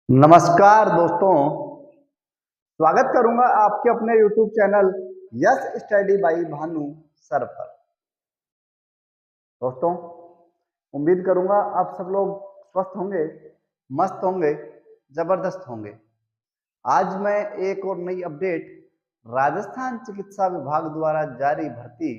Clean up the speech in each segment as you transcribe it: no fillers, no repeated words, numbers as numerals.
नमस्कार दोस्तों, स्वागत करूंगा आपके अपने YouTube channel yes study by Bhanu sir पर। दोस्तों, उम्मीद करूंगा आप सब लोग स्वस्थ होंगे, मस्त होंगे, जबरदस्त होंगे। आज मैं एक और नई अपडेट राजस्थान चिकित्सा विभाग द्वारा जारी भर्ती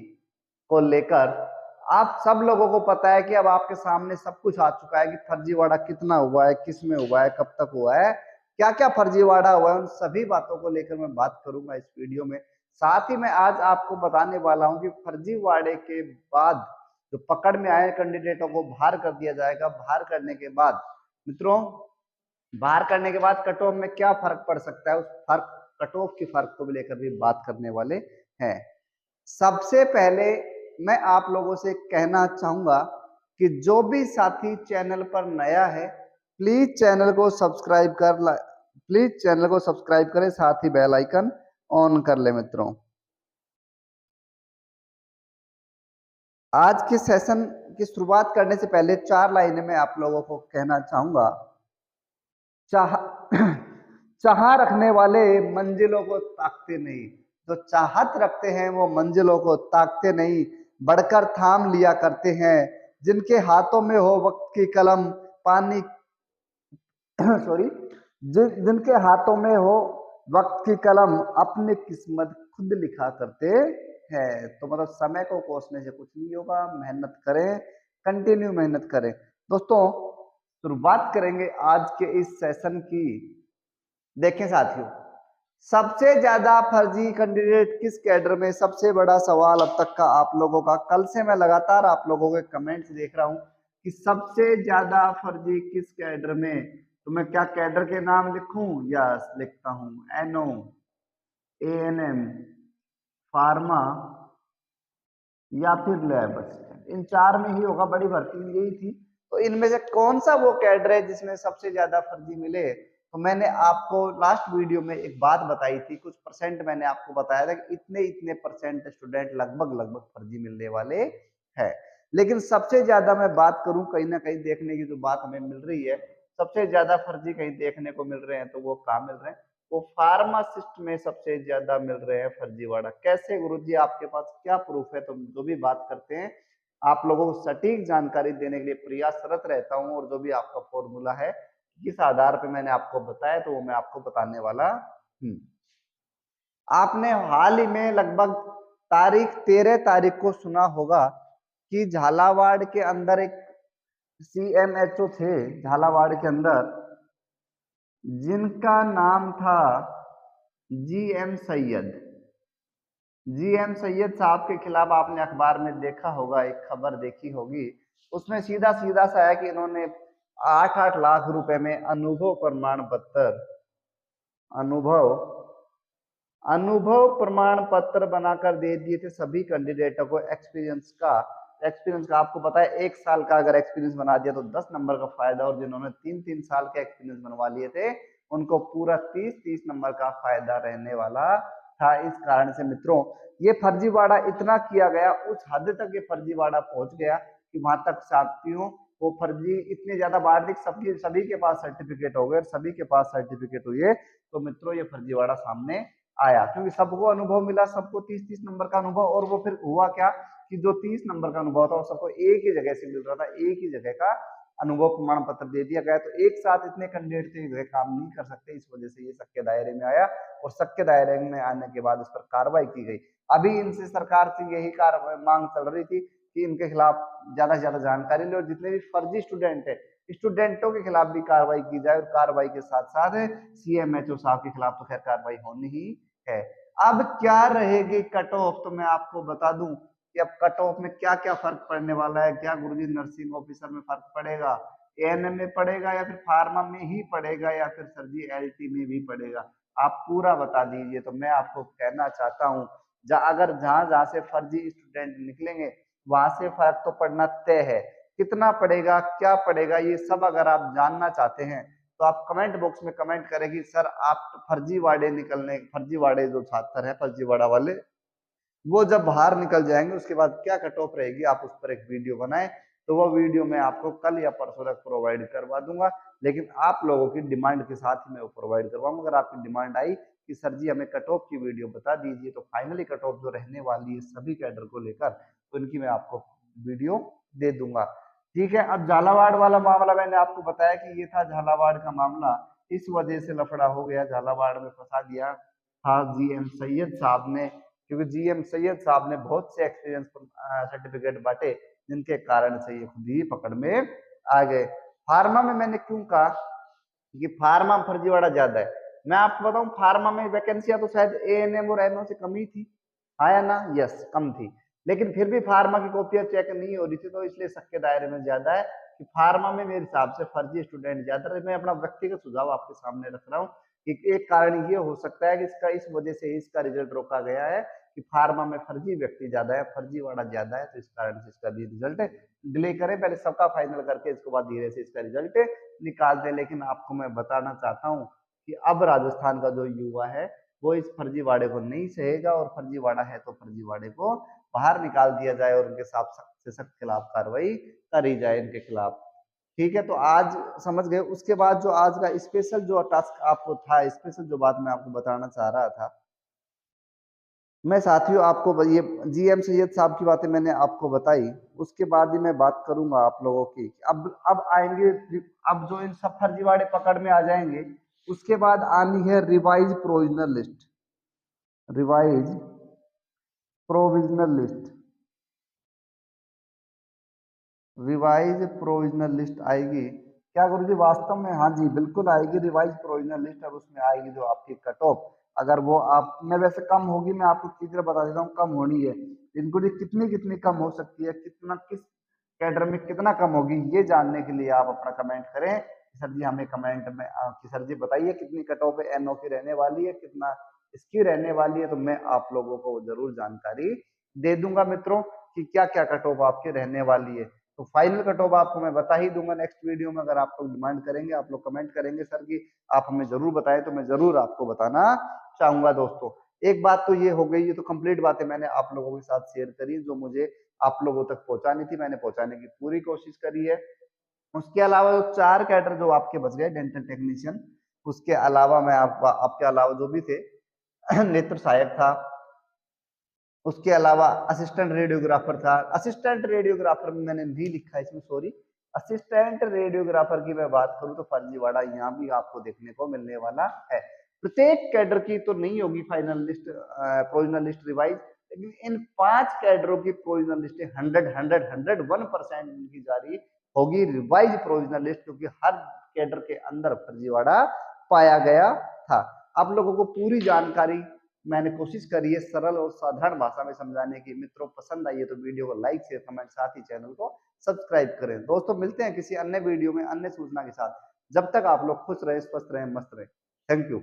को लेकर, आप सब लोगों को पता है कि अब आपके सामने सब कुछ आ चुका है कि फर्जीवाड़ा कितना हुआ है, किस में हुआ है, कब तक हुआ है, क्या क्या फर्जीवाड़ा हुआ है, उन सभी बातों को लेकर मैं बात करूंगा इस वीडियो में। साथ ही मैं आज आपको बताने वाला हूं कि फर्जीवाड़े के बाद जो पकड़ में आए कैंडिडेटों को बाहर कर दिया जाएगा। बाहर करने के बाद मित्रों, बाहर करने के बाद कट ऑफ में क्या फर्क पड़ सकता है, उस फर्क कट ऑफ की फर्क को भी लेकर भी बात करने वाले हैं। सबसे पहले मैं आप लोगों से कहना चाहूंगा कि जो भी साथी चैनल पर नया है, प्लीज चैनल को सब्सक्राइब करें, साथ ही बेल आइकन ऑन कर ले। मित्रों, आज के सेशन की शुरुआत करने से पहले 4 लाइनें मैं आप लोगों को कहना चाहूंगा। चाह चाह रखने वाले मंजिलों को ताकते नहीं, जो चाहत रखते हैं वो मंजिलों को ताकते नहीं, बढ़कर थाम लिया करते हैं। जिनके हाथों में हो वक्त की कलम पानी सॉरी जिनके हाथों में हो वक्त की कलम अपनी किस्मत खुद लिखा करते हैं। तो मतलब समय को कोसने से कुछ नहीं होगा, मेहनत करें, कंटिन्यू मेहनत करें। दोस्तों, शुरुआत करेंगे आज के इस सेशन की। देखें साथियों, सबसे ज्यादा फर्जी कैंडिडेट किस कैडर में, सबसे बड़ा सवाल अब तक का आप लोगों का। कल से मैं लगातार आप लोगों के कमेंट्स देख रहा हूं कि सबसे ज्यादा फर्जी किस कैडर में। तो मैं क्या कैडर के नाम लिखूं? यस, लिखता हूं एनओ, एएनएम, फार्मा या फिर लैब असिस्टेंट। इन 4 में ही होगा, बड़ी भर्ती यही थी। तो इनमें से कौन सा वो कैडर है जिसमें सबसे ज्यादा फर्जी मिले? तो मैंने आपको लास्ट वीडियो में एक बात बताई थी, कुछ परसेंट मैंने आपको बताया था कि इतने इतने परसेंट स्टूडेंट लगभग लगभग फर्जी मिलने वाले हैं। लेकिन सबसे ज्यादा मैं बात करूं, कहीं ना कहीं देखने की जो बात हमें मिल रही है, सबसे ज्यादा फर्जी कहीं देखने को मिल रहे हैं। तो वो कहाँ मिल रहे हैं? वो फार्मासिस्ट में सबसे ज्यादा मिल रहे हैं फर्जीवाड़ा। कैसे गुरुजी, आपके पास क्या प्रूफ है? तो जो भी बात करते हैं, आप लोगों को सटीक जानकारी देने के लिए प्रयासरत रहता हूं। और जो भी आपका फॉर्मूला है, किस आधार पे मैंने आपको बताया, तो वो मैं आपको बताने वाला हूं। आपने हाल ही में लगभग तारीख 13 तारीख को सुना होगा कि झालावाड़ के अंदर एक सीएमएचओ थे, झालावाड़ के अंदर, जिनका नाम था जीएम सैयद। जीएम सैयद साहब के खिलाफ आपने अखबार में देखा होगा, एक खबर देखी होगी। उसमें सीधा सीधा सा है कि इन्होंने 8-8 लाख रुपए में अनुभव प्रमाण पत्र अनुभव अनुभव प्रमाण पत्र बनाकर दे दिए थे सभी कैंडिडेटों को। एक्सपीरियंस का आपको पता है, 1 साल का अगर एक्सपीरियंस बना दिया तो 10 नंबर का फायदा, और जिन्होंने 3-3 साल के एक्सपीरियंस बनवा लिए थे उनको पूरा 30-30 नंबर का फायदा रहने वाला था। इस कारण से मित्रों, ये फर्जीवाड़ा इतना किया गया, उस हद तक ये फर्जीवाड़ा पहुंच गया कि वहां तक साथियों, वो फर्जी इतने ज्यादा बाहर दिख, सभी के पास सर्टिफिकेट हो गए, सभी के पास सर्टिफिकेट हुए। तो मित्रों, ये फर्जीवाड़ा सामने आया क्योंकि सबको अनुभव मिला, सबको 30-30 नंबर का अनुभव। और वो फिर हुआ क्या कि जो 30 नंबर का अनुभव था वो सबको एक ही जगह से मिल रहा था, एक ही जगह का अनुभव प्रमाण पत्र दे दिया गया। तो एक साथ इतने कैंडिडेट थे, काम नहीं कर सकते, इस वजह से ये शक के दायरे में आया। और शक के दायरे में आने के बाद इस पर कार्रवाई की गई। अभी इनसे सरकार से यही मांग चल रही थी कि इनके खिलाफ ज्यादा से ज्यादा जानकारी ले और जितने भी फर्जी स्टूडेंट है, स्टूडेंटों के खिलाफ भी कार्रवाई की जाए। और कार्रवाई के साथ साथ सीएमएचओ साहब के खिलाफ तो खैर कार्रवाई होनी ही है। अब क्या रहेगी कट ऑफ, तो मैं आपको बता दूं कि अब कट ऑफ में क्या क्या फर्क पड़ने वाला है। क्या गुरुजी नर्सिंग ऑफिसर में फर्क पड़ेगा, एएनएम में पड़ेगा, या फिर फार्मा में ही पड़ेगा, या फिर सर जी एलटी में भी पड़ेगा? आप पूरा बता दीजिए। तो मैं आपको कहना चाहता हूं, अगर जहां जहां से फर्जी स्टूडेंट निकलेंगे वहां से फर्क तो पड़ना तय है। कितना पड़ेगा, क्या पड़ेगा, ये सब अगर आप जानना चाहते हैं तो आप कमेंट बॉक्स में कमेंट करें कि सर आप फर्जीवाड़े जो छात्र हैं, फर्जीवाड़ा वाले, वो जब बाहर निकल जाएंगे उसके बाद क्या कट ऑफ रहेगी, आप उस पर एक वीडियो बनाएं। तो वो वीडियो मैं आपको कल या परसों तक प्रोवाइड करवा दूंगा, लेकिन आप लोगों की डिमांड के साथ ही मैं वो प्रोवाइड करवाऊंगा। अगर आपकी डिमांड आई कि सर जी हमें कट ऑफ की वीडियो बता दीजिए, तो फाइनली कट ऑफ जो रहने वाली है सभी कैडर को लेकर, तो इनकी मैं आपको वीडियो दे दूंगा। ठीक है, अब झालावाड़ वाला मामला मैंने आपको बताया कि ये था झालावाड़ का मामला, इस वजह से लफड़ा हो गया, झालावाड़ में फंसा दिया था जीएम सैयद साहब ने, क्योंकि जीएम सैयद साहब ने बहुत से एक्सपीरियंस सर्टिफिकेट बांटे, जिनके कारण से ये खुद ही पकड़ में आ गए। फार्मा में मैंने क्यों कहा कि फार्मा में फर्जीवाड़ा ज्यादा है, मैं आपको बताऊं फार्मा में वैकेंसियां तो शायद एएनएम और एनओ से कम ही थी, हाँ या ना, यस कम थी, लेकिन फिर भी फार्मा की कॉपियां चेक नहीं हो रही थी, तो इसलिए शक के दायरे में ज्यादा है कि फार्मा में मेरे हिसाब से फर्जी स्टूडेंट ज्यादा है। मैं अपना व्यक्तिगत सुझाव आपके सामने रख रहा हूँ कि एक कारण ये हो सकता है कि इसका इस वजह से इसका रिजल्ट रोका गया है कि फार्मा में फर्जी व्यक्ति ज्यादा है, फर्जीवाड़ा ज्यादा है, तो इस कारण से इसका भी रिजल्ट डिले करें, पहले सबका फाइनल करके इसके बाद धीरे से इसका रिजल्ट निकालते हैं। लेकिन आपको मैं बताना चाहता हूँ कि अब राजस्थान का जो युवा है वो इस फर्जीवाड़े को नहीं सहेगा, और फर्जीवाड़ा है तो फर्जीवाड़े को बाहर निकाल दिया जाए और उनके साथ सख्त से सख्त खिलाफ कार्रवाई करी जाए इनके खिलाफ। ठीक है, तो आज समझ गए। उसके बाद जो आज का स्पेशल जो टास्क आपको था, स्पेशल जो बात मैं आपको बताना चाह रहा था, मैं साथियों आपको ये जीएम सैयद साहब की बातें मैंने आपको बताई, उसके बाद ही मैं बात करूंगा आप लोगों की। अब आएंगे, अब जो इन सब फर्जीवाड़े पकड़ में आ जाएंगे, उसके बाद आनी है revise provisional list, revise provisional list, revise provisional list आएगी क्या गुरु जी वास्तव में? हाँ जी बिल्कुल आएगी रिवाइज प्रोविजनल लिस्ट। अब उसमें आएगी जो आपकी कट ऑफ, अगर वो आप में वैसे कम होगी, मैं आपको चीजें बता देता हूँ कम होनी है, इनको जी कितनी कितनी कम हो सकती है, कितना किस कैडर में कितना कम होगी, ये जानने के लिए आप अपना कमेंट करें कि सर जी हमें कमेंट में कि सर जी बताइए कितनी कट ऑफ एनओ की रहने वाली है, कितना इसकी रहने वाली है, तो मैं आप लोगों को जरूर जानकारी दे दूंगा मित्रों कि क्या क्या कट ऑफ आपकी रहने वाली है। तो फाइनल कट ऑफ आपको मैं बता ही दूंगा नेक्स्ट वीडियो में। अगर आप लोग डिमांड करेंगे, आप लोग कमेंट करेंगे सर की आप हमें जरूर बताएं, तो मैं जरूर आपको बताना चाहूंगा। दोस्तों एक बात तो ये हो गई, ये तो कंप्लीट बातें मैंने आप लोगों के साथ शेयर करी, जो मुझे आप लोगों तक पहुंचानी थी मैंने पहुंचाने की पूरी कोशिश करी है। उसके अलावा जो 4 कैडर जो आपके बच गए डेंटल टेक्नीशियन, उसके अलावा मैं आपके अलावा जो भी थे नेत्र सहायक था, उसके अलावा असिस्टेंट रेडियोग्राफर था, असिस्टेंट रेडियोग्राफर में मैंने नहीं लिखा इसमें, सॉरी, असिस्टेंट रेडियोग्राफर की मैं बात करूं तो फर्जीवाड़ा यहाँ भी आपको देखने को मिलने वाला है। प्रत्येक कैडर की तो नहीं होगी final list, provisional list revise, लेकिन इन 5 कैडरों की प्रोविजनल लिस्ट 100 101% इनकी जारी होगी रिवाइज प्रोविजनल लिस्ट, क्योंकि हर कैडर के अंदर फर्जीवाड़ा पाया गया था। आप लोगों को पूरी जानकारी मैंने कोशिश करी है सरल और साधारण भाषा में समझाने की। मित्रों पसंद आई है तो वीडियो को लाइक शेयर कमेंट, साथ ही चैनल को सब्सक्राइब करें। दोस्तों मिलते हैं किसी अन्य वीडियो में अन्य सूचना के साथ, जब तक आप लोग खुश रहे, स्वस्थ रहे, मस्त रहे। Thank you.